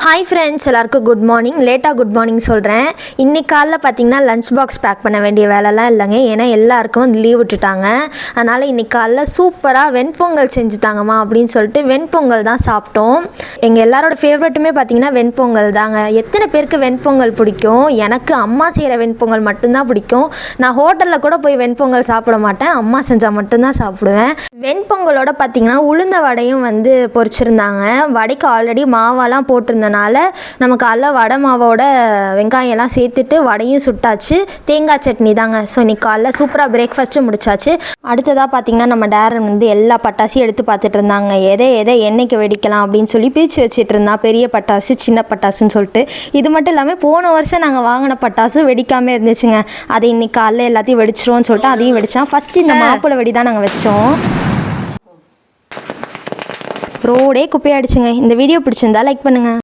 Hi friends, எல்லாருக்கும் good morning. லேட்டாக good morning சொல்கிறேன். இன்றைக்கி காலைல பார்த்திங்கன்னா லஞ்ச் பாக்ஸ் பேக் பண்ண வேண்டிய வேலைலாம் இல்லைங்க. ஏன்னா எல்லாருக்கும் லீவ் விட்டுட்டாங்க. அதனால் இன்றைக்கி காலைல சூப்பராக வெண்பொங்கல் செஞ்சு தாங்கம்மா அப்படின்னு சொல்லிட்டு வெண்பொங்கல் தான் சாப்பிட்டோம். எங்கள் எல்லாரோட ஃபேவரெட்டுமே பார்த்திங்கன்னா வெண்பொங்கல் தாங்க. எத்தனை பேருக்கு வெண்பொங்கல் பிடிக்கும்? எனக்கு அம்மா செய்கிற வெண்பொங்கல் மட்டும்தான் பிடிக்கும். நான் ஹோட்டலில் கூட போய் வெண்பொங்கல் சாப்பிட மாட்டேன். அம்மா செஞ்சால் மட்டும்தான் சாப்பிடுவேன். வெண்பொங்கலோட பார்த்திங்கன்னா உளுந்த வடையும் பொரிச்சிருந்தாங்க. வடைக்கு ஆல்ரெடி மாவெல்லாம் போட்டிருந்தேன். நமக்கு அல்ல வடை மாவோட வெங்காயம் எல்லாம் சேர்த்துட்டு வடையும் சுட்டாச்சு. தேங்காய் சட்னி தாங்க. ஸோ இன்னைக்கு காலைல சூப்பராக பிரேக்ஃபாஸ்ட்டு முடிச்சாச்சு. அடுத்ததாக பார்த்தீங்கன்னா நம்ம டேரன் எல்லா பட்டாசையும் எடுத்து பார்த்துட்டு இருந்தாங்க. எதை என்னைக்கு வெடிக்கலாம் அப்படின்னு சொல்லி பிரித்து வச்சுட்டு இருந்தா. பெரிய பட்டாசு, சின்ன பட்டாசுன்னு சொல்லிட்டு. இது மட்டும் இல்லாமல் போன வருஷம் நாங்கள் வாங்கின பட்டாசும் வெடிக்காமல் இருந்துச்சுங்க. அதை இன்னைக்கு காலைல எல்லாத்தையும் வெடிச்சிருவோம்னு சொல்லிட்டு அதையும் வெடித்தோம். ஃபஸ்ட்டு இந்த மாப்பிள்ளை வெடி தான் நாங்கள் வச்சோம். ரோடே குப்பையாயிடுச்சுங்க. இந்த வீடியோ பிடிச்சிருந்தா லைக் பண்ணுங்கள்.